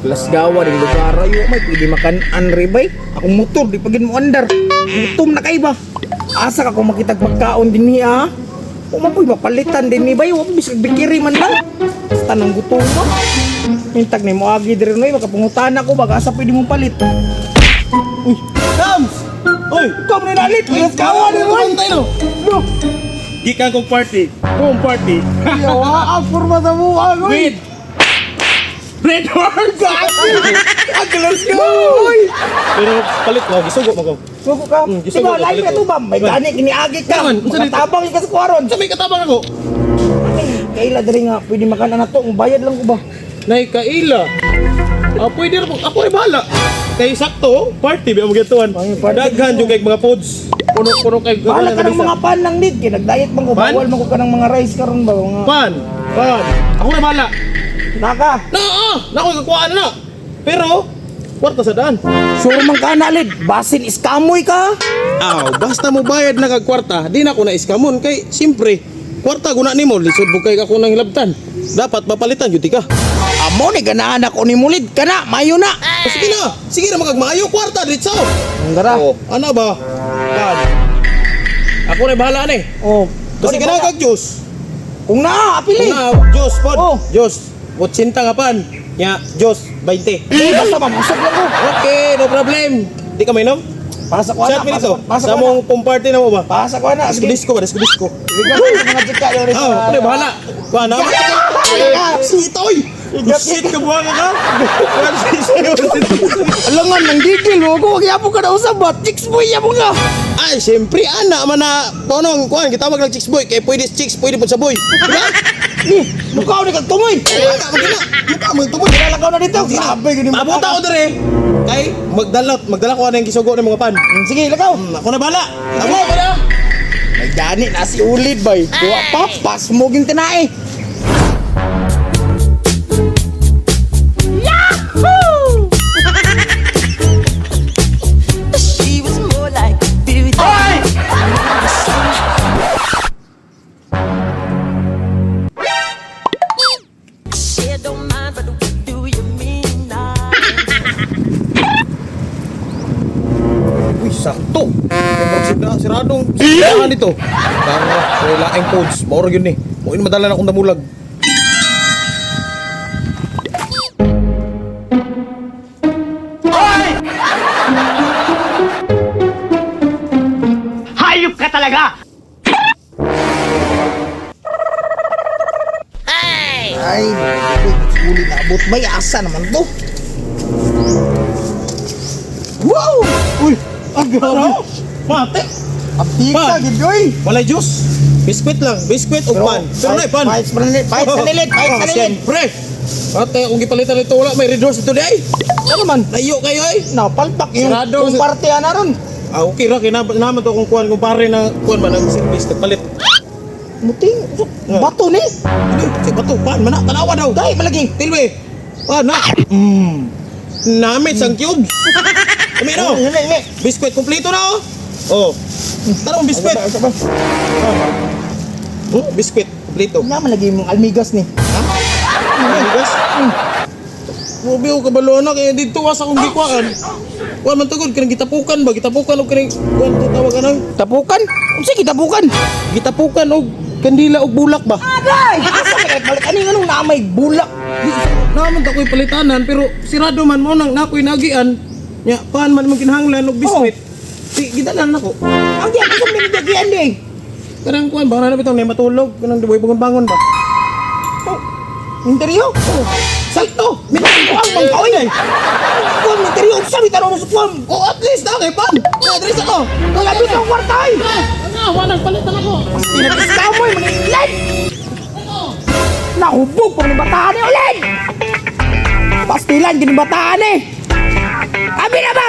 Lasgawa din lugar ayo may pwede makan anribay. Akong motor di pagin mo andar. Gutom na kay ba? Asa ka kung makitag pagkaon din niya? O mapoy mapalitan din ni bay, wa bisag bikiri man lang. Basta nang gutom mo. Hintag ni mo agi diri noy makapungutan ako baga asa pwede mong palit. Uy, Dams! Uy, kom ni nalit, lasgawa din mo. No. Gikan kong party. Kung party. Yawa, ang forma sa mukha ko. Wait! Red Horse! Let's go! Pero palit mo, gisugo mo ko. Sugo ka? gisugo Diba, ko, lain palit ka mo. to ba? May gani, kiniagit ka. Naman, unsa dito? Makatabang ka sa kuwaron. Sa may katabang ako. Kaila dari nga, pwede makan na to. Bayad lang ko ba? Nay, kaila. Pwede rin po. Ako ay bahala. Kay sakto, party ba mo gituan. Ay, party. Daghan yung kay mga foods. Puno kay Bahala ka ng mga pan ng need. Kinag-diet man ko. Pan? Bawal man ko ka ng mga rice karon ba? Mga... Pan. Ako ay bahala. Naka. Nako ikakuhaan na. Pero, kwarta sa daan. Sure man ka na, Lid. Basin iskamoy ka. Basta mo bayad na kag kwarta, di na ako na iskamon. Kay, siyempre, kwarta guna nimo, lisod bukay ako ng hilabtan. Dapat mapalitan yun ka. Amo ni ganahan ako ni Mulid. Kana, mayo na. Sige na magagmayo, kwarta, ditso. Ang dara. Ano ba? Pan. Ako na bahala na eh. Oh. Kasi ka na kag juice. Kung na, apili. Juice, pod. Oh. Juice. 80 nga pan. Ya, juice, 20. Basta mamusog lang ko. Okay, no problem. Di ka mainom? Pasa ko na. Chat minutes oh. Pasa Sa ko na. mong pumparty na mo ba? Pasa ko na. Disco ba? Disco. Bigyan ko sa mga chika yun. Ano bahala? Kuha na. Sitoy! Shit ka buha ka? Alangan nang gigil mo ko. Kaya ka na usap ba? Chicks boy ya mo nga. Ay, siyempre, anak man na, ponong, kuhan, kitawag lang chicks boy, kaya pwede chicks, pwede po sa boy. Diba? Ni, mukaw ni kag tumoy. Anak, magina, mukha mo itumoy. Nilalakaw na dito. Sabi ko ni mo. Mabuta ko dere. Kay, magdala ko na yung kisugo ng mga pan. Sige, lakaw. Ako na bala. Abo ko na. May gani na si Ulid bay. Kuha pa, pasmoging tinae. She was more like a beauty. She don't mind, but what do you mean now? Uy, sakto. Siradong sirahan ito. Kaya laking codes. Mauro yun eh. Muin madala na akong damulag. Hayop ka talaga! Ay, Ulid na abot bay. Asa naman to? Wow! Uy, agara. Mate. Apika, Pan. gidoy. Walay juice. Biskwit lang. Biskwit o pan. Pero na pan. Pahit sa nilit. Pahit sa nilit. Siyempre. Ate, kung gipalit ito wala, may red horse ito di ay. Ano man? Layo kayo ay. Napalpak yung Sarado. kung parte na ron. Okay ra, naman to kung kuhan, kung pare na kuhan ba, nag-service, nagpalit. Muting, bato ni. Ano, si Bato, pan, mana, tanawa daw. Dahil malagi. Tilwe, pan, na. Namit sang cubes. Kami no, Ini. biskwit, kumplito na oh. Oh, tarong biskwit. Biskwit, kumplito. Nga malagi mong almigas ni. Bigas. Grabe ako kabalo na, kaya dito asa akong gikuhaan. Kuhan man tugod, kanang gitapukan ba? Gitapukan o kanang, kuhan ito tawag ka nang? Tapukan? Sige, tapukan. Gitapukan o kandila o bulak ba? Agay! Asa ka balik? Ano yung anong namay bulak? Naman ta ko'y palitanan pero sirado man mo nang nako'y nagian. Nya paan man mong kinahanglan og biskwit. Di gidalan nako. Ang diyan ko sa minigyan di. Karang kuan ba na bitong nay matulog kanang duboy bangon ba. Interyo? Sakto! Minigyan ko ang pangkaoy ay! Kung interyo, sabi tanong mo sa kuwan! Oh, at least na kay pan. Adres ako. Kalabit ang kwartay! Wanang palitan ako. Pinag-iskamoy, maninglan! Nahubog pang bataan ni ulit! Pastilan, ginibataan eh! Abi na ba?